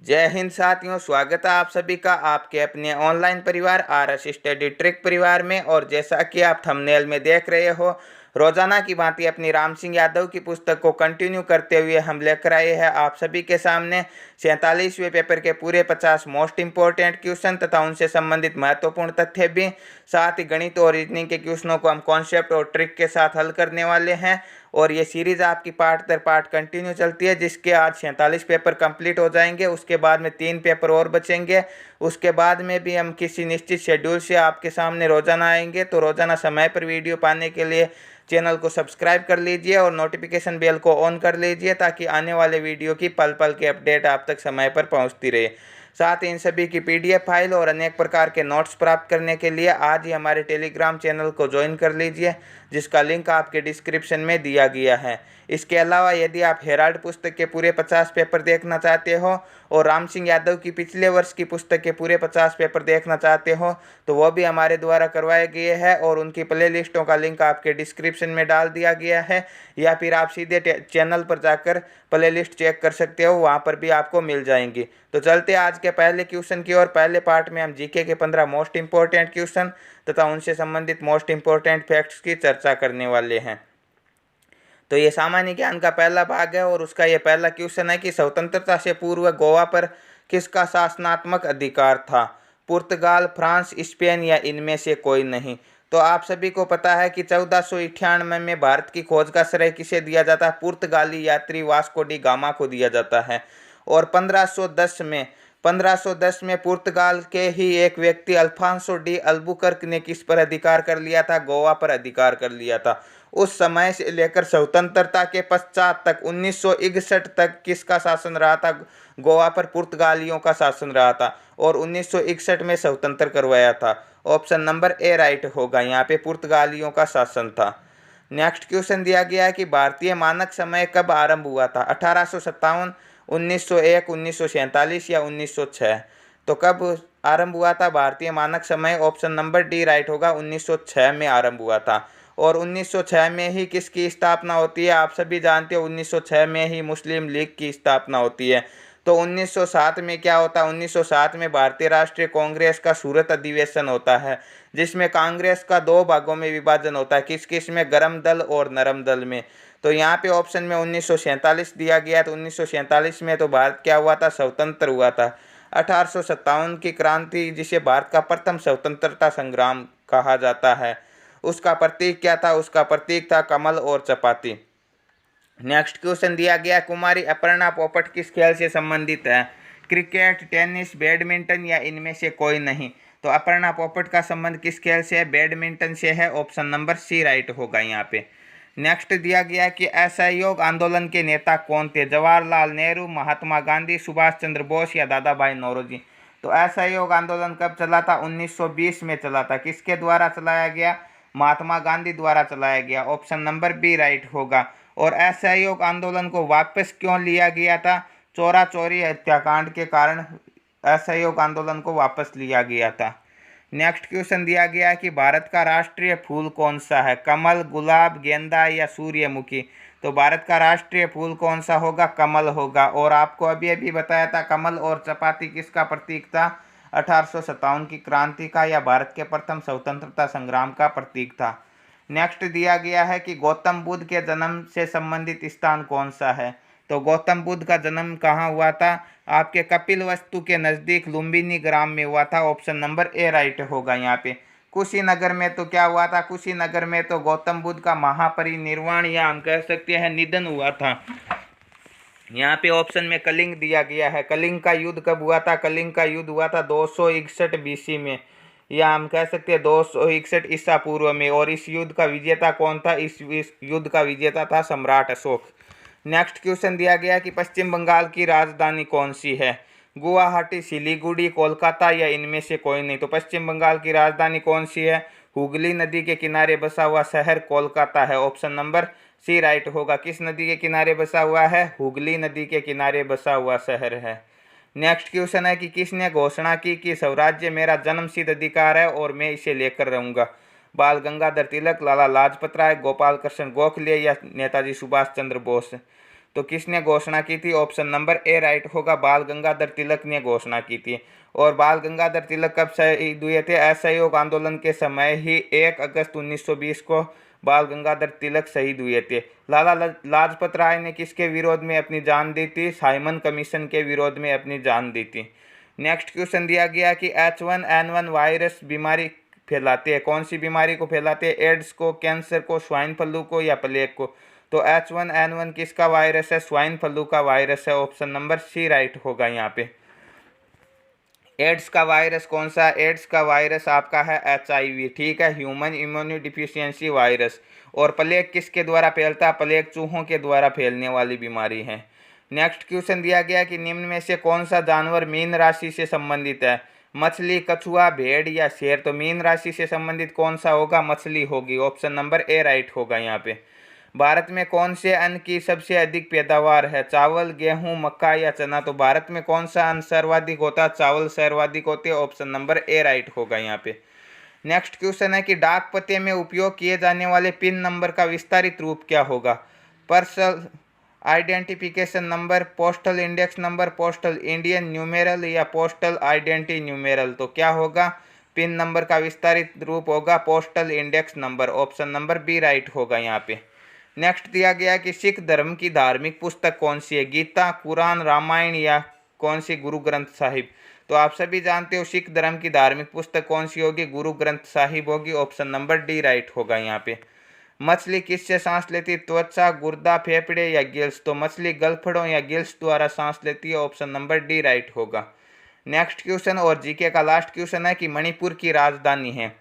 जय हिंद साथियों, स्वागत है आप सभी का आपके अपने ऑनलाइन परिवार आरएस स्टडी ट्रिक परिवार में। और जैसा कि आप थंबनेल में देख रहे हो, रोजाना की भांति अपनी राम सिंह यादव की पुस्तक को कंटिन्यू करते हुए हम लेकर आए हैं आप सभी के सामने 47वें पेपर के पूरे 50 मोस्ट इंपॉर्टेंट क्वेश्चन तथा उनसे संबंधित महत्वपूर्ण तथ्य भी। साथ ही गणित और रीजनिंग के क्वेश्चनों को हम कॉन्सेप्ट और ट्रिक के साथ हल करने वाले हैं। और ये सीरीज आपकी पार्ट दर पार्ट कंटिन्यू चलती है, जिसके आज 47 पेपर कंप्लीट हो जाएंगे। उसके बाद में 3 पेपर और बचेंगे। उसके बाद में भी हम किसी निश्चित शेड्यूल से आपके सामने रोजाना आएंगे। तो रोजाना समय पर वीडियो पाने के लिए चैनल को सब्सक्राइब कर लीजिए और नोटिफिकेशन बेल को ऑन कर लीजिए, ताकि आने वाले वीडियो की पल पल की अपडेट आप तक समय पर पहुंचती रहे। साथ ही इन सभी की पीडीएफ फाइल और अनेक प्रकार के नोट्स प्राप्त करने के लिए आज ही हमारे टेलीग्राम चैनल को ज्वाइन कर लीजिए, जिसका लिंक आपके डिस्क्रिप्शन में दिया गया है। इसके अलावा यदि आप हेराल्ड पुस्तक के पूरे 50 पेपर देखना चाहते हो और राम सिंह यादव की पिछले वर्ष की पुस्तक के पूरे 50 पेपर देखना चाहते हो, तो वो भी हमारे द्वारा करवाए गए हैं और उनकी प्ले लिस्टों का लिंक आपके डिस्क्रिप्शन में डाल दिया गया है। या फिर आप सीधे चैनल पर जाकर प्ले लिस्ट चेक कर सकते हो, वहाँ पर भी आपको मिल जाएंगी। तो चलते आज के पहले क्वेश्चन की ओर। पहले पार्ट में हम जीके के 15 मोस्ट इंपॉर्टेंट क्वेश्चन तथा उनसे संबंधित मोस्ट इंपॉर्टेंट फैक्ट्स की चर्चा करने वाले हैं। तो ये सामान्य ज्ञान का पहला भाग है और उसका ये पहला क्वेश्चन है कि स्वतंत्रता से पूर्व गोवा पर किसका शासनात्मक अधिकार था? पुर्तगाल, फ्रांस, स्पेन या इनमें से कोई नहीं। तो आप सभी को पता है कि 1498 में भारत की खोज का श्रेय किसे दिया जाता है? पुर्तगाली यात्री वास्को डी गामा को दिया जाता है। और 1510 में पुर्तगाल के ही एक व्यक्ति अल्फांसो डी अल्बुकर्क ने किस पर अधिकार कर लिया था? गोवा पर अधिकार कर लिया था। उस समय से लेकर स्वतंत्रता के पश्चात तक 1961 तक किसका शासन रहा था? गोवा पर पुर्तगालियों का शासन रहा था और 1961 में स्वतंत्र करवाया था। ऑप्शन नंबर ए राइट होगा, यहाँ पे पुर्तगालियों का शासन था। नेक्स्ट क्वेश्चन दिया गया है कि भारतीय मानक समय कब आरंभ हुआ था? 1857, 1901, 1947 या 1906। तो कब आरंभ हुआ था भारतीय मानक समय? ऑप्शन नंबर डी राइट होगा, 1906 में आरंभ हुआ था। और 1906 में ही किसकी स्थापना होती है? आप सभी जानते हो 1906 में ही मुस्लिम लीग की स्थापना होती है। तो 1907 में क्या होता है? 1907 में भारतीय राष्ट्रीय कांग्रेस का सूरत अधिवेशन होता है, जिसमें कांग्रेस का 2 भागों में विभाजन होता है। किस किस में? गर्म दल और नरम दल में। तो यहाँ पे ऑप्शन में 1947 दिया गया। तो 1947 में तो भारत क्या हुआ था? स्वतंत्र हुआ था। 1857 की क्रांति, जिसे भारत का प्रथम स्वतंत्रता संग्राम कहा जाता है, उसका प्रतीक क्या था? उसका प्रतीक था कमल और चपाती। नेक्स्ट क्वेश्चन दिया गया, कुमारी अपर्णा पोपट किस खेल से संबंधित है? क्रिकेट, टेनिस, बैडमिंटन या इनमें से कोई नहीं। तो अपर्णा पोपट का संबंध किस खेल से है? बैडमिंटन से है। ऑप्शन नंबर सी राइट होगा यहाँ पे। नेक्स्ट दिया गया कि असहयोग आंदोलन के नेता कौन थे? जवाहरलाल नेहरू, महात्मा गांधी, सुभाष चंद्र बोस या दादा भाई नौरोजी। तो असहयोग आंदोलन कब चला था? 1920 में चला था। किसके द्वारा चलाया गया? महात्मा गांधी द्वारा चलाया गया। ऑप्शन नंबर बी राइट होगा। और असहयोग आंदोलन को वापस क्यों लिया गया था? चोरा चोरी हत्याकांड के कारण असहयोग आंदोलन को वापस लिया गया था। नेक्स्ट क्वेश्चन दिया गया कि भारत का राष्ट्रीय फूल कौन सा है? कमल, गुलाब, गेंदा या सूर्यमुखी। तो भारत का राष्ट्रीय फूल कौन सा होगा? कमल होगा। और आपको अभी अभी बताया था कमल और चपाती किसका प्रतीक था? 1857 की क्रांति का या भारत के प्रथम स्वतंत्रता संग्राम का प्रतीक था। नेक्स्ट दिया गया है कि गौतम बुद्ध के जन्म से संबंधित स्थान कौन सा है? तो गौतम बुद्ध का जन्म कहाँ हुआ था? आपके कपिलवस्तु के नज़दीक लुम्बिनी ग्राम में हुआ था। ऑप्शन नंबर ए राइट होगा यहाँ पे। कुशीनगर में तो क्या हुआ था? कुशीनगर में तो गौतम बुद्ध का महापरिनिर्वाण या हम कह सकते हैं निधन हुआ था। यहाँ पे ऑप्शन में कलिंग दिया गया है। कलिंग का युद्ध कब हुआ था? कलिंग का युद्ध हुआ था 261 बीसी में, या हम कह सकते हैं 261 ईसा पूर्व में। और इस युद्ध का विजेता कौन था? इस युद्ध का विजेता था सम्राट अशोक। नेक्स्ट क्वेश्चन दिया गया कि पश्चिम बंगाल की राजधानी कौन सी है? गुवाहाटी, सिलीगुड़ी, कोलकाता या इनमें से कोई नहीं। तो पश्चिम बंगाल की राजधानी कौन सी है? हुगली नदी के किनारे बसा हुआ शहर कोलकाता है। ऑप्शन नंबर सी राइट होगा। किस नदी के किनारे बसा हुआ है? हुगली नदी के किनारे बसा हुआ शहर है। नेक्स्ट क्वेश्चन है कि किसने घोषणा की कि स्वराज्य मेरा जन्मसिद्ध अधिकार है और मैं इसे लेकर रहूंगा? बाल गंगाधर तिलक, लाला लाजपत राय, गोपाल कृष्ण गोखले या नेताजी सुभाष चंद्र बोस। तो किसने घोषणा की थी? ऑप्शन नंबर ए राइट होगा, बाल गंगाधर तिलक ने घोषणा की थी। और बाल गंगाधर तिलक कब शहीद हुए थे? असहयोग आंदोलन के समय ही 1 अगस्त 1920 को बाल गंगाधर तिलक शहीद हुए थे। लाला लाजपत राय ने किसके विरोध में अपनी जान दी थी? साइमन कमीशन के विरोध में अपनी जान दी थी। नेक्स्ट क्वेश्चन दिया गया कि H1N1 वायरस बीमारी फैलाते हैं, कौन सी बीमारी को फैलाते हैं? एड्स को, कैंसर को, स्वाइन फ्लू को या प्लेग को? तो H1N1 किसका वायरस है? स्वाइन फ्लू का वायरस है। ऑप्शन नंबर सी राइट होगा यहाँ पे। एड्स का वायरस कौन सा? एड्स का वायरस आपका है HIV, ठीक है, ह्यूमन इम्यूनो डिफिशियंसी वायरस। और प्लेग किसके द्वारा फैलता है? प्लेग चूहों के द्वारा फैलने वाली बीमारी है। नेक्स्ट क्वेश्चन दिया गया कि निम्न में से कौन सा जानवर मीन राशि से संबंधित है? मछली, कछुआ, भेड़ या शेर? तो मीन राशि से संबंधित कौन सा होगा? मछली होगी। ऑप्शन नंबर ए राइट होगा यहाँ पे। भारत में कौन से अन्न की सबसे अधिक पैदावार है? चावल, गेहूं, मक्का या चना? तो भारत में कौन सा अन्न सर्वाधिक होता है? चावल सर्वाधिक होते हैं। ऑप्शन नंबर ए राइट होगा यहाँ पे। नेक्स्ट क्वेश्चन है कि डाक पते में उपयोग किए जाने वाले पिन नंबर का विस्तारित रूप क्या होगा? Personal identification number, postal index number, postal Indian numeral या पोस्टल आइडेंटिटी न्यूमेरल? तो क्या होगा? पिन नंबर का विस्तारित रूप होगा postal index number. Option number B right होगा यहाँ पे। नेक्स्ट दिया गया कि सिख धर्म की धार्मिक पुस्तक कौन सी है? गीता, कुरान, रामायण या कौन सी? गुरु ग्रंथ साहिब। तो आप सभी जानते हो सिख धर्म की धार्मिक पुस्तक कौन सी होगी? गुरु ग्रंथ साहिब होगी। ऑप्शन नंबर डी राइट होगा यहाँ पे। मछली किससे सांस लेती? त्वचा, गुर्दा, फेफड़े या गिल्स? तो मछली गलफड़ों या गिल्स द्वारा सांस लेती है। ऑप्शन नंबर डी राइट होगा। नेक्स्ट क्वेश्चन और जीके का लास्ट क्वेश्चन है कि मणिपुर की राजधानी है।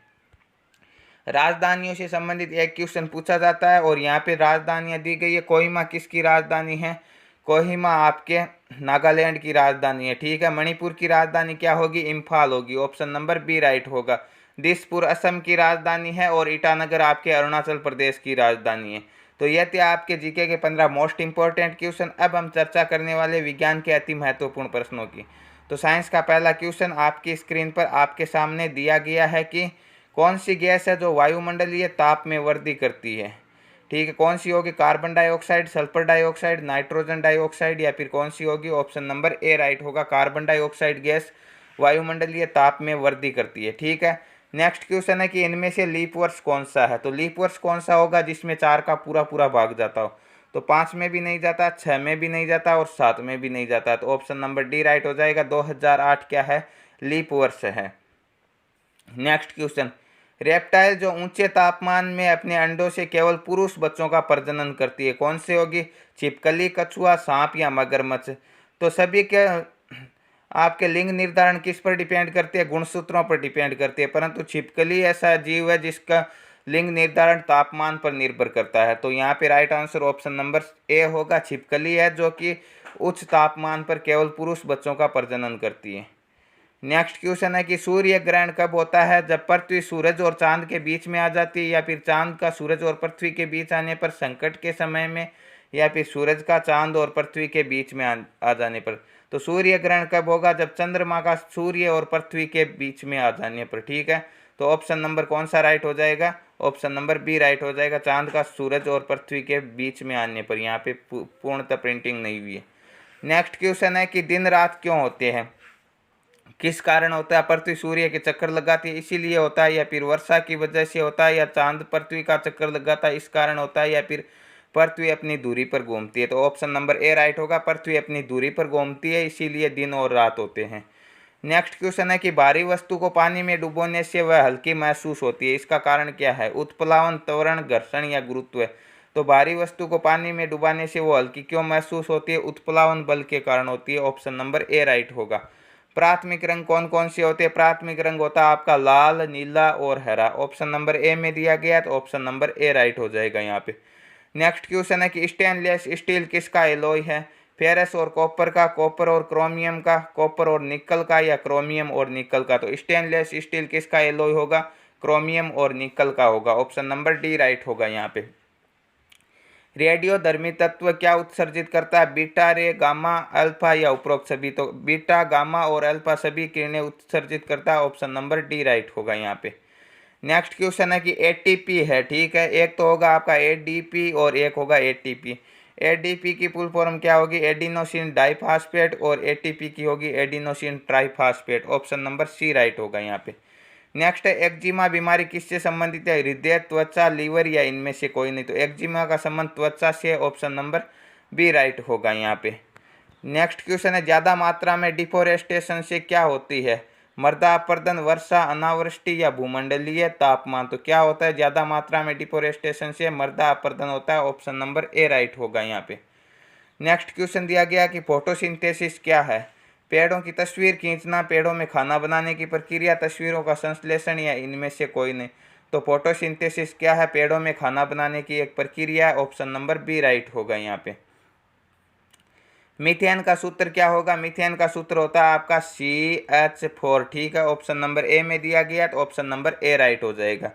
राजधानियों से संबंधित एक क्वेश्चन पूछा जाता है और यहाँ पे राजधानियाँ दी गई है। कोहिमा किसकी राजधानी है? कोहिमा आपके नागालैंड की राजधानी है, ठीक है। मणिपुर की राजधानी क्या होगी? इम्फाल होगी। ऑप्शन नंबर बी राइट होगा। दिसपुर असम की राजधानी है और ईटानगर आपके अरुणाचल प्रदेश की राजधानी है। तो ये थे आपके जीके के 15 मोस्ट इंपॉर्टेंट क्वेश्चन। अब हम चर्चा करने वाले विज्ञान के अति महत्वपूर्ण प्रश्नों की। तो साइंस का पहला क्वेश्चन आपकी स्क्रीन पर आपके सामने दिया गया है कि कौन सी गैस है जो वायुमंडलीय ताप में वृद्धि करती है? ठीक है, कौन सी होगी? Carbon dioxide, sulphur dioxide, nitrogen dioxide या फिर कौन सी होगी? ऑप्शन नंबर ए राइट होगा। कार्बन डाइऑक्साइड गैस वायुमंडलीय ताप में वृद्धि करती है, ठीक है। नेक्स्ट क्वेश्चन है कि इनमें से लीप वर्ष कौन सा है? तो लीप वर्ष कौन सा होगा जिसमें 4 का पूरा पूरा भाग जाता हो? तो 5 में भी नहीं जाता, 6 में भी नहीं जाता और 7 में भी नहीं जाता। तो ऑप्शन नंबर डी राइट हो जाएगा। 2008 क्या है? लीप वर्ष है। नेक्स्ट क्वेश्चन, रेप्टाइल जो ऊंचे तापमान में अपने अंडों से केवल पुरुष बच्चों का प्रजनन करती है, कौन सी होगी? छिपकली, कछुआ, सांप या मगरमच्छ? तो सभी के आपके लिंग निर्धारण किस पर डिपेंड करते हैं? गुणसूत्रों पर डिपेंड करते हैं, परंतु छिपकली ऐसा जीव है जिसका लिंग निर्धारण तापमान पर निर्भर करता है। तो यहाँ पे right answer option number A होगा। छिपकली है जो कि उच्च तापमान पर केवल पुरुष बच्चों का प्रजनन करती है। नेक्स्ट क्वेश्चन है कि सूर्य ग्रहण कब होता है? जब पृथ्वी सूरज और चांद के बीच में आ जाती है, या फिर चांद का सूरज और पृथ्वी के बीच आने पर संकट के समय में, या फिर सूरज का चांद और पृथ्वी के बीच में आ जाने पर? तो सूर्य ग्रहण कब होगा? जब चंद्रमा का सूर्य और पृथ्वी के बीच में आ जाने पर, ठीक है। तो ऑप्शन नंबर कौन सा राइट हो जाएगा? ऑप्शन नंबर बी राइट हो जाएगा। चांद का सूरज और पृथ्वी के बीच में आने पर। यहाँ पे पूर्णतः प्रिंटिंग नहीं हुई है। नेक्स्ट क्वेश्चन है कि दिन रात क्यों होते हैं? किस कारण होता है? पृथ्वी सूर्य के चक्कर लगाती है इसीलिए होता है, या फिर वर्षा की वजह से होता है, या चांद पृथ्वी का चक्कर लगाता है इस कारण होता है, या फिर पृथ्वी अपनी दूरी पर घूमती है? तो ऑप्शन नंबर ए राइट होगा। पृथ्वी अपनी दूरी पर घूमती है इसीलिए दिन और रात होते हैं। नेक्स्ट क्वेश्चन है कि भारी वस्तु को पानी में डुबोने से वह हल्की महसूस होती है, इसका कारण क्या है? उत्प्लावन, त्वरण, घर्षण या गुरुत्व? तो भारी वस्तु को पानी में डुबाने से वो हल्की क्यों महसूस होती है? उत्प्लावन बल के कारण होती है। ऑप्शन नंबर ए राइट होगा। प्राथमिक रंग कौन कौन से होते हैं? प्राथमिक रंग होता है आपका लाल, नीला और हरा। ऑप्शन नंबर ए में दिया गया तो ऑप्शन नंबर ए राइट हो जाएगा यहाँ पे। नेक्स्ट क्वेश्चन है कि स्टेनलेस स्टील किसका एलॉय है? फेरस और कॉपर का, कॉपर और क्रोमियम का, कॉपर और निकल का, या क्रोमियम और निकल का? तो स्टेनलेस स्टील किसका एलॉय होगा? क्रोमियम और निकल का होगा। ऑप्शन नंबर डी राइट होगा यहाँ पे। रेडियोधर्मी तत्व क्या उत्सर्जित करता है? बीटा रे, गामा, अल्फा या उपरोक्त सभी? तो बीटा, गामा और अल्फा सभी किरणें उत्सर्जित करता है। ऑप्शन नंबर डी राइट होगा यहाँ पे। नेक्स्ट क्वेश्चन है कि एटीपी है, ठीक है। एक तो होगा आपका एडीपी और एक होगा एटीपी। एडीपी की फुल फॉर्म क्या होगी? एडिनोसिन डाइफॉस्फेट, और एटीपी की होगी adenosine triphosphate. Option number C right होगा यहाँ पे। नेक्स्ट है एक्जिमा बीमारी किससे संबंधित है? हृदय, त्वचा, लीवर या इनमें से कोई नहीं। तो एक्जिमा का संबंध त्वचा से, ऑप्शन नंबर बी राइट होगा यहाँ पे। नेक्स्ट क्वेश्चन है ज्यादा मात्रा में डिफोरेस्टेशन से क्या होती है? मृदा अपरदन, वर्षा, अनावृष्टि या भूमंडलीय तापमान। तो क्या होता है ज्यादा मात्रा में डिफोरेस्टेशन से? मृदा अपरदन होता है। ऑप्शन नंबर ए राइट होगा यहाँ पे। नेक्स्ट क्वेश्चन दिया गया कि फोटोसिंथेसिस क्या है? पेड़ों की तस्वीर खींचना, पेड़ों में खाना बनाने की प्रक्रिया, तस्वीरों का संश्लेषण या इनमें से कोई नहीं। तो फोटोसिंथेसिस क्या है? पेड़ों में खाना बनाने की एक प्रक्रिया है। ऑप्शन नंबर बी राइट होगा यहाँ पे। मीथेन का सूत्र क्या होगा? मीथेन का सूत्र होता है आपका CH4। ठीक है, ऑप्शन नंबर ए में दिया गया, तो ऑप्शन नंबर ए राइट हो जाएगा।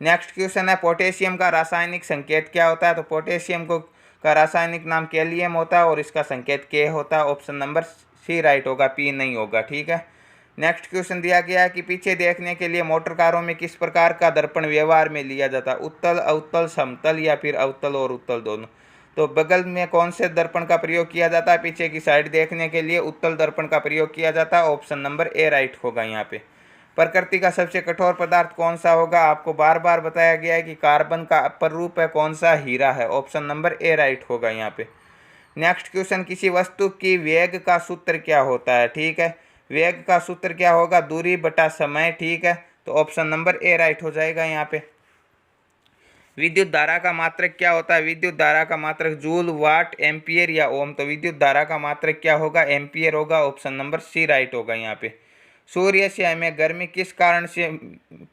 नेक्स्ट क्वेश्चन है पोटेशियम का रासायनिक संकेत क्या होता है? तो पोटेशियम को का रासायनिक नाम कैलियम होता है और इसका संकेत के होता है। ऑप्शन नंबर सी राइट होगा, पी नहीं होगा। ठीक है। नेक्स्ट क्वेश्चन दिया गया है कि पीछे देखने के लिए मोटर कारों में किस प्रकार का दर्पण व्यवहार में लिया जाता है? उत्तल, अवतल, समतल या फिर अवतल और उत्तल दोनों। तो बगल में कौन से दर्पण का प्रयोग किया जाता है? पीछे की साइड देखने के लिए उत्तल दर्पण का प्रयोग किया जाता है। ऑप्शन नंबर ए राइट होगा यहाँ पे। प्रकृति का सबसे कठोर पदार्थ कौन सा होगा? आपको बार बार बताया गया है कि कार्बन का अपर रूप है कौन सा? हीरा है। ऑप्शन नंबर ए राइट होगा यहाँ पे। नेक्स्ट क्वेश्चन, किसी वस्तु की वेग का सूत्र क्या होता है? ठीक है, वेग का सूत्र क्या होगा? दूरी बटा समय। ठीक है, तो ऑप्शन नंबर ए राइट हो जाएगा यहाँ पे। विद्युत धारा का मात्रक क्या होता है? विद्युत धारा का मात्रक जूल, वाट, एम्पियर या ओम। तो विद्युत धारा का मात्रक क्या होगा? एम्पियर होगा। ऑप्शन नंबर सी राइट होगा यहाँ पे। सूर्य से हमें गर्मी किस कारण से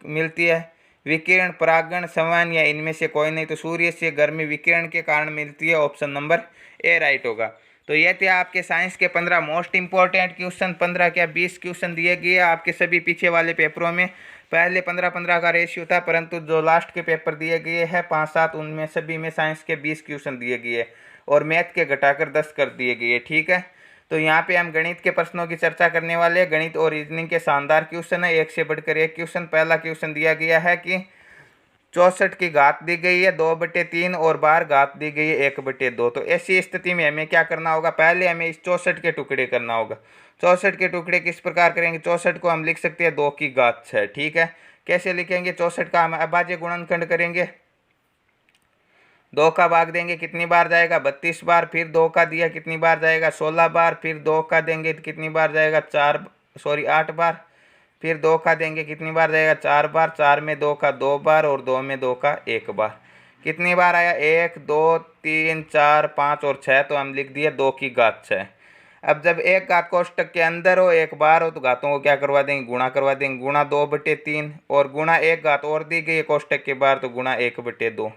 मिलती है? विकिरण, परागण, संवहन या इनमें से कोई नहीं। तो सूर्य से गर्मी विकिरण के कारण मिलती है। ऑप्शन नंबर ए राइट होगा। तो ये थे आपके साइंस के 15 मोस्ट इंपॉर्टेंट क्वेश्चन। 15 क्या 20 क्वेश्चन दिए गए आपके सभी पीछे वाले पेपरों में। पहले 15-15 का रेशियो था, परंतु जो लास्ट के पेपर दिए गए हैं 5-7, उनमें सभी में साइंस के 20 क्वेश्चन दिए गए और मैथ के घटाकर 10 कर दिए गए। ठीक है, तो यहाँ पे हम गणित के प्रश्नों की चर्चा करने वाले हैं। गणित और रीजनिंग के शानदार क्वेश्चन है, एक से बढ़कर एक क्वेश्चन। पहला क्वेश्चन दिया गया है कि 64 की घात दी गई है 2/3 और बाहर घात दी गई है 1/2। तो ऐसी स्थिति में हमें क्या करना होगा? पहले हमें इस 64 के टुकड़े करना होगा। 64 के टुकड़े किस प्रकार करेंगे? 64 को हम लिख सकते हैं 2 की घात 6। ठीक है, कैसे लिखेंगे? 64 का हम अभाज्य गुणनखंड करेंगे, 2 का भाग देंगे, कितनी बार जाएगा? 32 बार। फिर 2 का दिया, कितनी बार जाएगा? 16 बार। फिर 2 का देंगे तो कितनी बार जाएगा? 8 बार। फिर 2 का देंगे, कितनी बार जाएगा? 4 बार। 4 में 2 का 2 बार और 2 में 2 का 1 बार। कितनी बार आया? 1, 2, 3, 4, 5 और 6। तो हम लिख दिए 2 की घात 6। अब जब एक घात कोष्टक के अंदर हो, एक बार हो, तो घातों को क्या करवा देंगे? गुणा करवा देंगे। गुणा 2/3 और गुणा एक घात और दी गई है कोष्टक के बाहर, तो गुणा 1/2।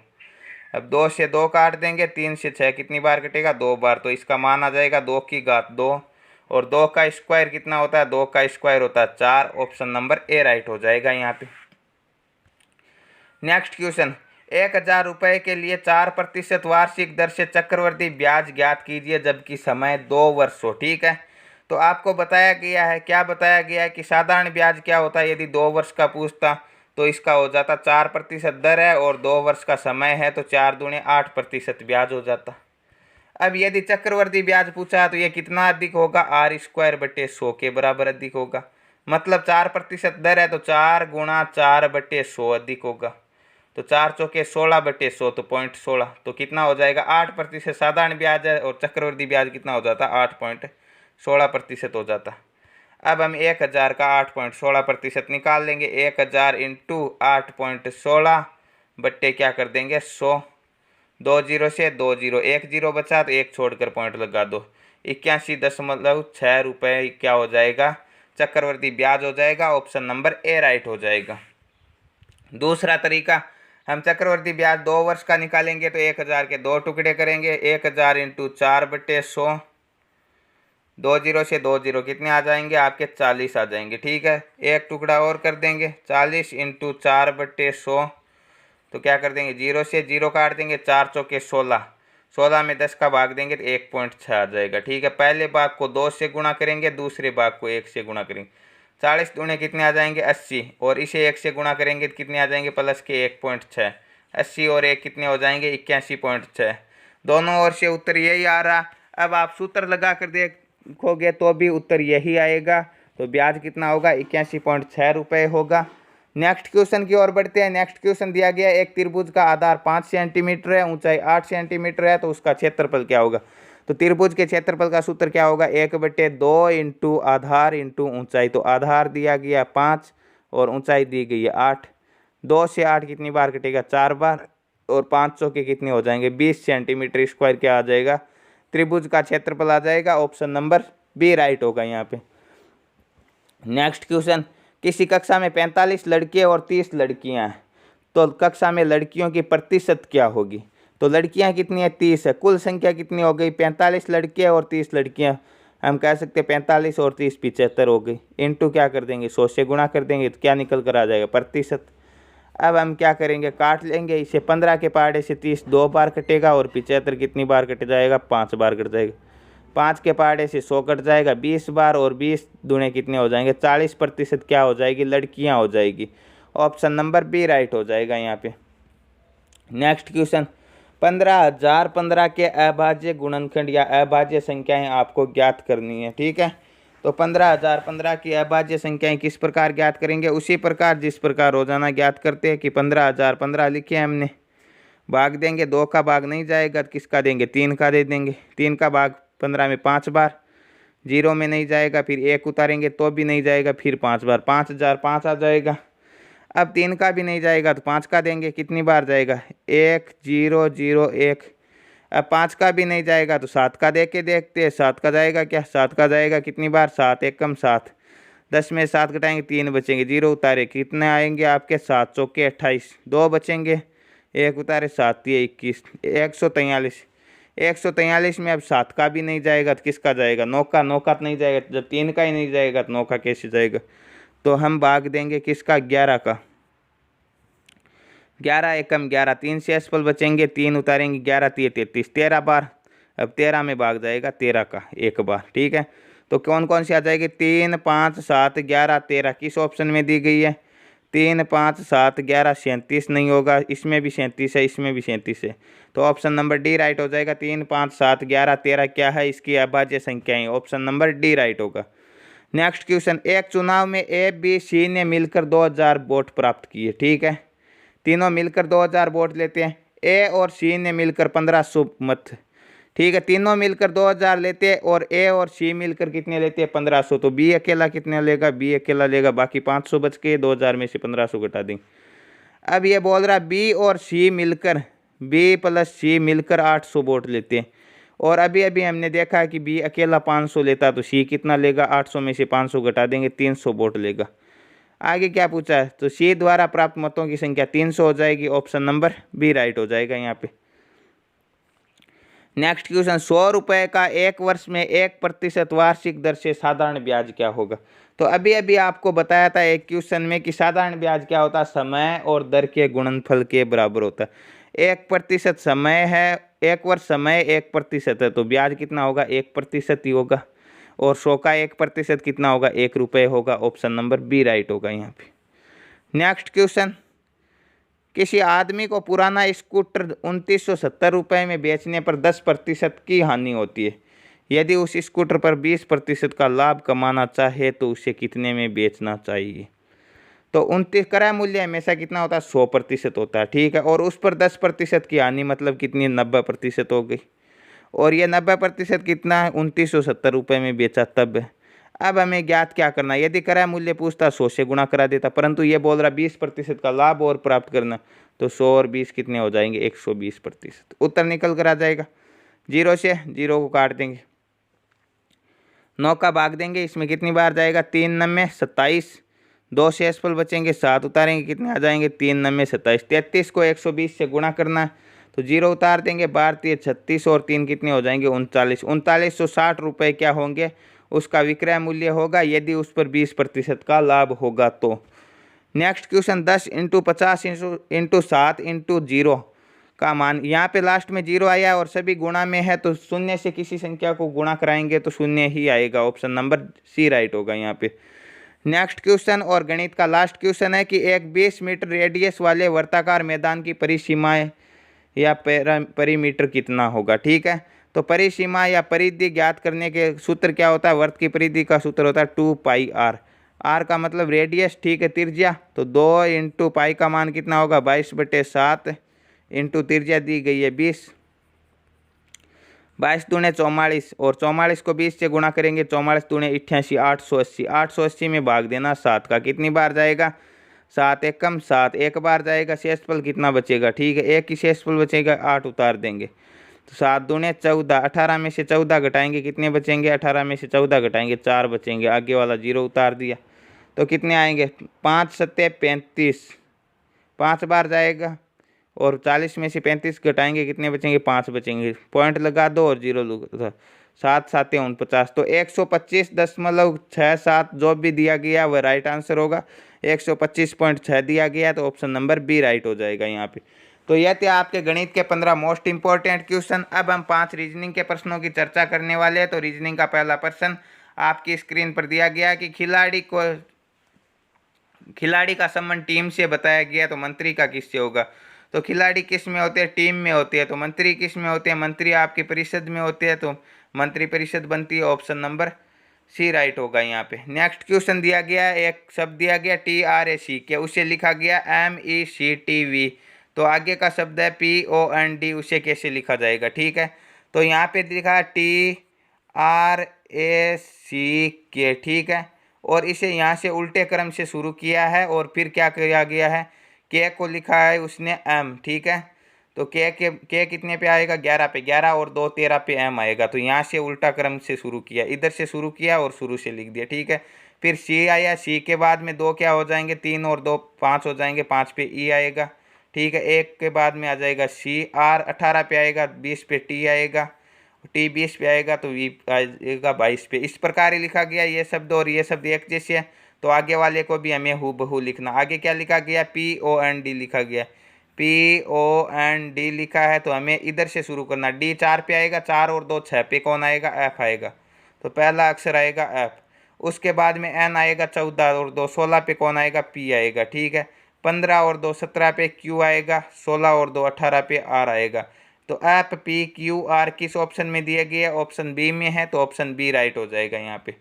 अब 2 से 2 काट देंगे, 3 से 6 कितनी बार कटेगा? 2 बार। तो इसका मान आ जाएगा 2 की घात 2 और 2 का स्क्वायर कितना होता है? 2 का स्क्वायर होता है 4। ऑप्शन नंबर ए राइट हो जाएगा यहाँ पे। नेक्स्ट क्वेश्चन, 1000 रुपये के लिए 4% वार्षिक दर से चक्रवृद्धि ब्याज ज्ञात कीजिए जबकि समय 2 वर्ष हो। ठीक है, तो आपको बताया गया है, क्या बताया गया है कि साधारण ब्याज क्या होता है? यदि 2 वर्ष का पूछता तो इसका हो जाता 4% दर है और 2 वर्ष का समय है, तो 4 दूने 8% ब्याज हो जाता। अब यदि चक्रवृद्धि ब्याज पूछा तो ये कितना अधिक होगा? r²/100 के बराबर अधिक होगा। मतलब 4% दर है तो 4 गुणा 4/100 अधिक होगा। तो 4 चौके 16/100, तो 0.16। तो कितना हो जाएगा? 8% साधारण ब्याज है और चक्रवृद्धि ब्याज कितना हो जाता? 8.16% हो जाता। अब हम 1000 का 8.16% निकाल लेंगे। 1000 इंटू 8.16 बट्टे क्या कर देंगे? 100। 2 जीरो से 2 जीरो, 1 जीरो बचा तो 1 छोड़कर पॉइंट लगा दो। 81.6 रुपये क्या हो जाएगा? चक्रवृद्धि ब्याज हो जाएगा। ऑप्शन नंबर ए राइट हो जाएगा। दूसरा तरीका, हम चक्रवृद्धि ब्याज 2 वर्ष का निकालेंगे तो 1000 के 2 टुकड़े करेंगे। 1000 इंटू 4/100, 2 जीरो से 2 जीरो कितने आ जाएंगे? आपके 40 आ जाएंगे। ठीक है, एक टुकड़ा और कर देंगे। 40 इंटू 4/100, तो क्या कर देंगे? 0 से 0 काट देंगे। 4 चौके 16, 16 में 10 का भाग देंगे तो 1.6 आ जाएगा। ठीक है, पहले भाग को 2 से गुणा करेंगे, दूसरे भाग को 1 से गुणा करेंगे। 40 दूने कितने आ जाएंगे? 80 और इसे 1 से गुणा करेंगे तो कितने आ जाएंगे? प्लस के 1.6। 80 और 1 कितने हो जाएंगे? 81.6। दोनों ओर से उत्तर यही आ रहा। अब आप सूत्र लगा कर देखोगे तो भी उत्तर यही आएगा। तो ब्याज कितना होगा, 81.6 रुपये होगा। नेक्स्ट क्वेश्चन की ओर बढ़ते हैं। नेक्स्ट क्वेश्चन दिया गया एक त्रिभुज का आधार 5 सेंटीमीटर है, ऊंचाई 8 सेंटीमीटर है, तो उसका क्षेत्रफल क्या होगा। तो त्रिभुज के क्षेत्रफल का सूत्र क्या होगा, 1/2 इंटू आधार इंटू ऊंचाई। तो आधार दिया गया 5 और ऊंचाई दी गई है 8। 2 से 8 कितनी बार कटेगा, 4 बार, और 500 के कितने हो जाएंगे, 20 सेंटीमीटर स्क्वायर क्या आ जाएगा, त्रिभुज का क्षेत्रफल आ जाएगा। ऑप्शन नंबर बी राइट होगा यहाँ पे। नेक्स्ट क्वेश्चन, किसी कक्षा में 45 लड़के और 30 लड़कियां हैं, तो कक्षा में लड़कियों की प्रतिशत क्या होगी। तो लड़कियां कितनी है, 30 है, कुल संख्या कितनी हो गई, 45 लड़के और 30 लड़कियां। हम कह सकते हैं 45 और 30 75 हो गई, इंटू क्या कर देंगे, 100 से गुणा कर देंगे, तो क्या निकल कर आ जाएगा, प्रतिशत। अब हम क्या करेंगे, काट लेंगे इसे, 15 के पहाड़े से 30 2 बार कटेगा, और 75 कितनी बार कट जाएगा, 5 बार कट जाएगा। 5 के पहाड़े से 100 कट जाएगा 20 बार, और 20 दूने कितने हो जाएंगे, 40% क्या हो जाएगी, लड़कियां हो जाएगी। ऑप्शन नंबर बी राइट हो जाएगा यहाँ पे। नेक्स्ट क्वेश्चन, 15,015 के अभाज्य गुणनखंड या अभाज्य संख्याएं आपको ज्ञात करनी है। ठीक है, तो 15,015 की अभाज्य संख्याएं किस प्रकार ज्ञात करेंगे, उसी प्रकार जिस प्रकार रोजाना ज्ञात करते हैं कि 15,015 लिखे हमने, भाग देंगे, 2 का भाग नहीं जाएगा तो किसका देंगे, 3 का दे देंगे। 3 का भाग 15 में 5 बार, 0 में नहीं जाएगा, फिर 1 उतारेंगे तो भी नहीं जाएगा, फिर 5 बार, 5,005 आ जाएगा। अब 3 का भी नहीं जाएगा तो 5 का देंगे, कितनी बार जाएगा, 1 0 0 1। अब 5 का भी नहीं जाएगा तो 7 का दे के देखते हैं, 7 का जाएगा क्या, 7 का जाएगा, कितनी बार, 7 1 कम 7, 10 में 7 घटाएंगे 3 बचेंगे, 0 उतारे कितने आएंगे आपके, 7 चौके 28, 2 बचेंगे, 1 उतारे 7 ये 21, 143। 143 में अब 7 का भी नहीं जाएगा तो किसका जाएगा, 9 का। 9 का तो नहीं जाएगा, जब 3 का ही नहीं जाएगा तो 9 का कैसे जाएगा। तो हम भाग देंगे किसका, 11 का। 11 एकम 11, 3 से असफल बचेंगे, 3 उतारेंगे, 11 3 33, 13 बार। अब 13 में भाग जाएगा 13 का 1 बार। ठीक है, तो कौन कौन सी आ जाएगी, 3 5 7 11 13, किस ऑप्शन में दी गई है, 3 5 7 11, 37 नहीं होगा, इसमें भी 37 है, इसमें भी 37 है, तो ऑप्शन नंबर डी राइट हो जाएगा। 3 5 7 11 13 क्या है, इसकी अभाज्य संख्याएं, ऑप्शन नंबर डी राइट होगा। नेक्स्ट क्वेश्चन, एक चुनाव में ए बी सी ने मिलकर 2000 वोट प्राप्त किए। ठीक है, तीनों मिलकर 2000 वोट लेते हैं, ए और सी ने मिलकर 1500 मत। ठीक है, तीनों मिलकर 2000 लेते हैं और ए और सी मिलकर कितने लेते हैं, 1500। तो बी अकेला कितने लेगा, बी अकेला लेगा, बाकी 500 बच के 2000 में से 1500 घटा देंगे। अब ये बोल रहा बी और सी मिलकर, बी प्लस सी मिलकर 800 वोट लेते हैं, और अभी अभी हमने देखा है कि बी अकेला 500 लेता, तो सी कितना लेगा, 800 में से 500 घटा देंगे, 300 वोट लेगा। आगे क्या पूछा है, तो सी द्वारा प्राप्त मतों की संख्या 300 हो जाएगी, ऑप्शन नंबर बी राइट हो जाएगा यहाँ पे। नेक्स्ट क्वेश्चन, 100 रुपये का 1 वर्ष में 1% वार्षिक दर से साधारण ब्याज क्या होगा। तो अभी अभी आपको बताया था एक क्वेश्चन में कि साधारण ब्याज क्या होता है, समय और दर के गुणनफल के बराबर होता है। 1% समय है, 1 वर्ष समय 1% है, तो ब्याज कितना होगा, 1% ही होगा, और 100 का 1% कितना होगा, 1 रुपये होगा, ऑप्शन नंबर बी राइट होगा यहाँ पे। नेक्स्ट क्वेश्चन, किसी आदमी को पुराना स्कूटर 2970 रुपये में बेचने पर 10% की हानि होती है। यदि उस स्कूटर पर 20% का लाभ कमाना चाहे तो उसे कितने में बेचना चाहिए। तो 29 क्रय मूल्य हमेशा कितना होता है, 100% होता है। ठीक है, और उस पर 10% की हानि मतलब कितनी, 90% हो गई, और ये 90% कितना है, 2970 रुपये में बेचा तब है। अब हमें ज्ञात क्या करना है, यदि क्रय मूल्य पूछता 100 से गुणा करा देता, परंतु ये बोल रहा 20% का लाभ और प्राप्त करना, तो 100 और 20 कितने हो जाएंगे, 120%। उत्तर निकल कर आ जाएगा, 0 से 0 को काट देंगे, 9 का भाग देंगे, इसमें कितनी बार जाएगा, 3 9 27, 2 से असफल बचेंगे, 7 उतारेंगे, कितने आ जाएंगे, 3 9 27, 33 को 120 से गुणा करना, तो 0 उतार देंगे, 12 36, और 3 कितने हो जाएंगे, 39, 3960 रुपये क्या होंगे, उसका विक्रय मूल्य होगा, यदि उस पर 20% का लाभ होगा तो। नेक्स्ट क्वेश्चन, 10 × 50 × 7 × 0 का मान, यहाँ पे लास्ट में 0 आया और सभी गुणा में है, तो शून्य से किसी संख्या को गुणा कराएंगे तो शून्य ही आएगा, ऑप्शन नंबर सी राइट होगा यहाँ पे। नेक्स्ट क्वेश्चन और गणित का लास्ट क्वेश्चन है कि एक 20 मीटर रेडियस वाले वर्ताकार मैदान की परिसीमाएं या परिमीटर कितना होगा। ठीक है, तो परिसीमा या परिधि ज्ञात करने के सूत्र क्या होता है, वृत्त की परिधि का सूत्र होता है 2πr। आर का मतलब रेडियस, ठीक है, त्रिज्या। तो 2 इंटू पाई का मान कितना होगा 22/7 इंटू त्रिज्या दी गई है 20, 22 दूने 44 और 44 को 20 से गुणा करेंगे, 44 दूने 88, 880, 880 में भाग देना 7 का, कितनी बार जाएगा 7 एकम 7, एक बार जाएगा, शेषफल कितना बचेगा, ठीक है, एक ही शेषफल बचेगा, 8 उतार देंगे, तो 7 दूने 14, 18 में से 14 घटाएंगे कितने बचेंगे, 18 में से 14 घटाएंगे 4 बचेंगे, आगे वाला 0 उतार दिया, तो कितने आएंगे 5 सत्ते 35, 5 बार जाएगा, और 40 में से 35 घटाएंगे कितने बचेंगे 5 बचेंगे, पॉइंट लगा दो और 0 लगा, 7 7 49, तो 125.67 जो भी दिया गया वह राइट आंसर होगा। 125.6 दिया गया, तो ऑप्शन नंबर बी राइट हो जाएगा यहाँ पे। तो यह थे आपके गणित के 15 मोस्ट इंपॉर्टेंट क्वेश्चन। अब हम 5 रीजनिंग के प्रश्नों की चर्चा करने वाले हैं। तो रीजनिंग का पहला प्रश्न आपकी स्क्रीन पर दिया गया कि खिलाड़ी का संबंध टीम से बताया गया, तो मंत्री का किससे होगा। तो खिलाड़ी किस में होते हैं, टीम में होते हैं। तो मंत्री किस में होते हैं, मंत्री आपकी परिषद में होते हैं, तो मंत्री परिषद बनती है, ऑप्शन नंबर सी राइट होगा यहाँ पे। नेक्स्ट क्वेश्चन दिया गया, एक शब्द दिया गया TRAC के, उसे लिखा गया MECTV, तो आगे का शब्द है POND, उसे कैसे लिखा जाएगा, ठीक है। तो यहाँ पे लिखा TRAC, ठीक है, और इसे यहाँ से उल्टे क्रम से शुरू किया है, और फिर क्या किया गया है, के को लिखा है उसने M, ठीक है। तो के कितने पे आएगा 11 पे, 11 और 2 13 पे M आएगा, तो यहाँ से उल्टा क्रम से शुरू किया, इधर से शुरू किया और शुरू से लिख दिया, ठीक है। फिर C आया, C के बाद में 2 क्या हो जाएंगे, 3 और 2 5 हो जाएंगे, 5 पे E आएगा, ठीक है। 1 के बाद में आ जाएगा CR, 18 पे आएगा, 20 पे T आएगा, T 20 पे आएगा, तो V आएगा 22 पे। इस प्रकार ही लिखा गया ये शब्द, और ये शब्द एक जैसे है, तो आगे वाले को भी हमें हूबहू लिखना। आगे क्या लिखा गया, POND लिखा गया, POND लिखा है, तो हमें इधर से शुरू करना। D 4 पे आएगा, 4 और 2 6 पे कौन आएगा, F आएगा, तो पहला अक्षर आएगा F। उसके बाद में N आएगा, 14 और 2 16 पे कौन आएगा, P आएगा, ठीक है। 15 और 2 17 पे Q आएगा, 16 और 2 18 पे R आएगा। तो FPQR किस ऑप्शन में दिया गया, ऑप्शन बी में है, तो ऑप्शन बी राइट हो जाएगा यहाँ पे।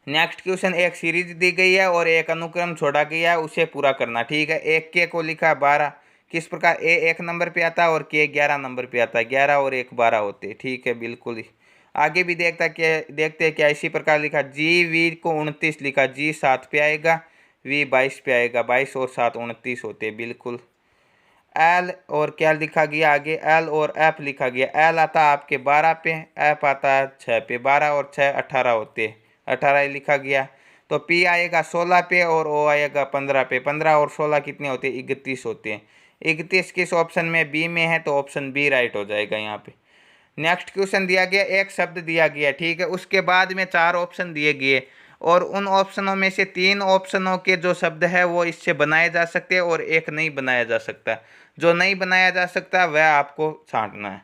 नेक्स्ट क्वेश्चन, एक सीरीज दी गई है और एक अनुक्रम छोड़ा गया है, उसे पूरा करना, ठीक है। एक के को लिखा 12, किस प्रकार, ए 1 नंबर पे आता है और के 11 नंबर पे आता है, 11 और 1 12 होते हैं, ठीक है, बिल्कुल ही। आगे भी देखते हैं क्या, इसी प्रकार लिखा, GV को 29 लिखा, G 7 पे आएगा, V 22 पे आएगा, 22 और 7 29 होते हैं, बिल्कुल। L और क्या लिखा गया आगे, L और F लिखा गया, L आता है आपके 12 पे, F आता है 6 पे, 12 और 6 18 होते हैं, 18 ही लिखा गया। तो P आएगा 16 पे और O आएगा 15 पे, 15 और 16 कितने होते हैं, 31 होते हैं। 31 किस ऑप्शन में, बी में है, तो ऑप्शन बी राइट हो जाएगा यहाँ पे। नेक्स्ट क्वेश्चन दिया गया, एक शब्द दिया गया, ठीक है, उसके बाद में 4 ऑप्शन दिए गए, और उन ऑप्शनों में से 3 ऑप्शनों के जो शब्द है वो इससे बनाए जा सकते हैं और एक नहीं बनाया जा सकता। जो नहीं बनाया जा सकता वह आपको छांटना है।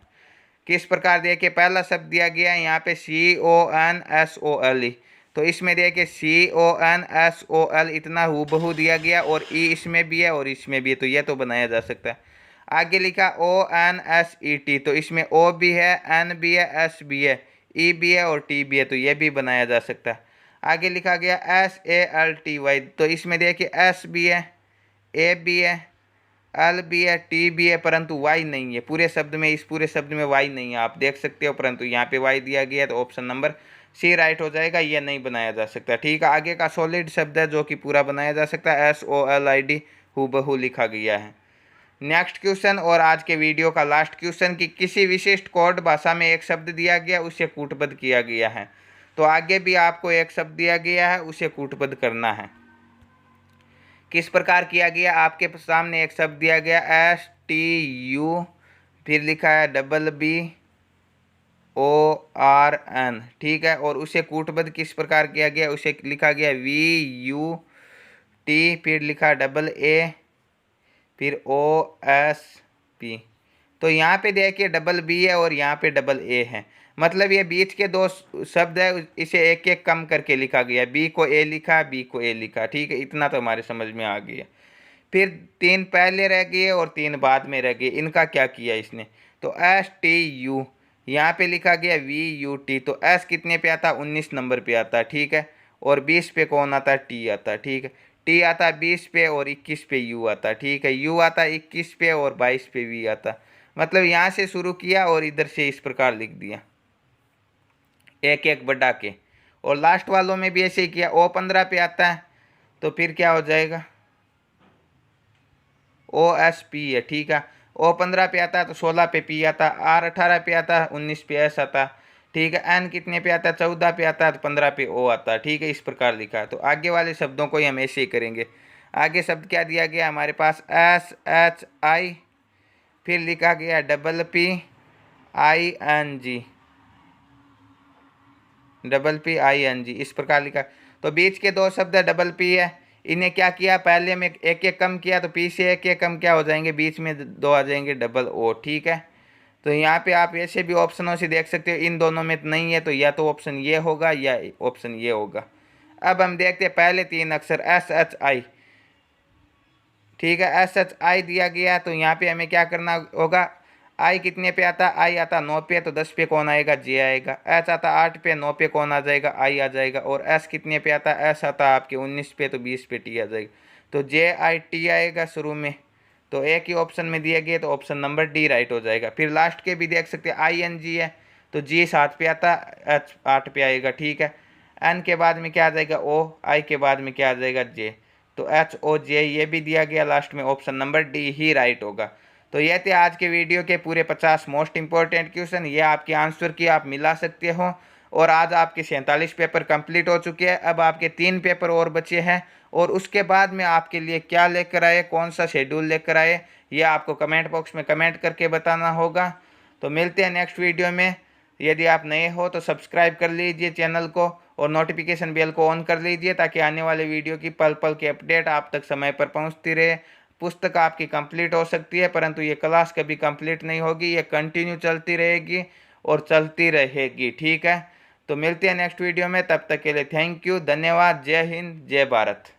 किस प्रकार देखिए, पहला शब्द दिया गया है यहाँ पे CONSOL, तो इसमें देखिए CONSOL इतना हूबहू दिया गया, और ई इसमें भी है और इसमें भी है, तो यह तो बनाया जा सकता है। आगे लिखा ONSET, तो इसमें O भी है, N भी है, S भी है, E भी है और T भी है, तो यह भी बनाया जा सकता है। आगे लिखा गया SALTY, तो इसमें देखिए S भी है, A भी है, L भी है, T भी है, परंतु Y नहीं है पूरे शब्द में, इस पूरे शब्द में Y नहीं है, आप देख सकते हो, परंतु यहाँ पे Y दिया गया है, तो ऑप्शन नंबर सी राइट हो जाएगा, ये नहीं बनाया जा सकता, ठीक है। आगे का सॉलिड शब्द है जो कि पूरा बनाया जा सकता है, SOLID हूबहू लिखा गया है। नेक्स्ट क्वेश्चन और आज के वीडियो का लास्ट क्वेश्चन कि किसी विशिष्ट कोड भाषा में एक शब्द दिया गया, उसे कूटबद्ध किया गया है। तो आगे भी आपको एक शब्द दिया गया है, उसे कूटबद्ध करना है। किस प्रकार किया गया, आपके सामने एक शब्द दिया गया STU, फिर लिखा है BBORN, ठीक है, और उसे कूटबद्ध किस प्रकार किया गया, उसे लिखा गया VUT, फिर लिखा AA, फिर OSP। तो यहाँ पे देखिए B है और यहाँ पे AA है, मतलब ये बीच के 2 शब्द है, इसे एक एक कम करके लिखा गया, B को A लिखा, B को A लिखा, ठीक है, इतना तो हमारे समझ में आ गया। फिर 3 पहले रह गए और 3 बाद में रह गए, इनका क्या किया इसने, तो STU यहाँ पे लिखा गया VUT, तो S कितने पे आता है, 19 नंबर पे आता है, ठीक है। और 20 पे कौन आता है, T आता है, ठीक है। T आता है 20 पे और 21 पे U आता है, ठीक है। U आता है 21 पे और 22 पे V आता है। मतलब यहाँ से शुरू किया और इधर से इस प्रकार लिख दिया, एक एक बढ़ा के। और लास्ट वालों में भी ऐसे ही किया। O15 पे आता है तो फिर क्या हो जाएगा, OSP है, ठीक है। O15 पे आता है तो 16 पे P आता है, R18 पे आता है 19 पे S आता है, ठीक है। N कितने पे आता है, 14 पे आता है तो 15 पे O आता है, ठीक है। इस प्रकार लिखा है। तो आगे वाले शब्दों को ही हम ऐसे ही करेंगे। आगे शब्द क्या दिया गया हमारे पास, SHI, फिर लिखा गया PPING, इस प्रकार लिखा। तो बीच के दो शब्द डबल पी है, इन्हें क्या किया, पहले में एक एक कम किया तो पी से एक एक कम क्या हो जाएंगे, बीच में दो आ जाएंगे डबल ओ, ठीक है। तो यहाँ पे आप ऐसे भी ऑप्शनों से देख सकते हो, इन दोनों में नहीं है तो या तो ऑप्शन ये होगा या ऑप्शन ये होगा। अब हम देखते हैं पहले 3 अक्षर SHI, ठीक है। SHI दिया गया तो यहाँ पे हमें क्या करना होगा, आई कितने पे आता है, आई आता 9 पे, तो 10 पे कौन आएगा, जे आएगा। एच आता 8 पे, 9 पे कौन आ जाएगा, आई आ जाएगा। और एस कितने पे आता है, एस आता आपके 19 पे, तो 20 पे टी आ जाएगा। तो JIT आएगा शुरू में, तो एक ही ऑप्शन में दिया गया तो ऑप्शन नंबर डी राइट हो जाएगा। फिर लास्ट के भी देख सकते हैं, ING है तो जी 7 पे आता, एच 8 पे आएगा, ठीक है। एन के बाद में क्या आ जाएगा, ओ, आई के बाद में क्या आ जाएगा, जे, तो HOJ ये भी दिया गया लास्ट में, ऑप्शन नंबर डी ही राइट होगा। तो ये थे आज के वीडियो के पूरे 50 मोस्ट इंपॉर्टेंट क्वेश्चन, ये आपके आंसर की आप मिला सकते हो। और आज आपके 47 पेपर कंप्लीट हो चुके हैं। अब आपके 3 पेपर और बचे हैं, और उसके बाद में आपके लिए क्या लेकर आए, कौन सा शेड्यूल लेकर आए, ये आपको कमेंट बॉक्स में कमेंट करके बताना होगा। तो मिलते हैं नेक्स्ट वीडियो में। यदि आप नए हो तो सब्सक्राइब कर लीजिए चैनल को और नोटिफिकेशन बेल को ऑन कर लीजिए, ताकि आने वाले वीडियो की पल पल की अपडेट आप तक समय पर पहुंचती रहे। पुस्तक आपकी कंप्लीट हो सकती है, परंतु ये क्लास कभी कंप्लीट नहीं होगी, ये कंटिन्यू चलती रहेगी और चलती रहेगी, ठीक है। तो मिलते हैं नेक्स्ट वीडियो में, तब तक के लिए थैंक यू, धन्यवाद, जय हिंद, जय भारत।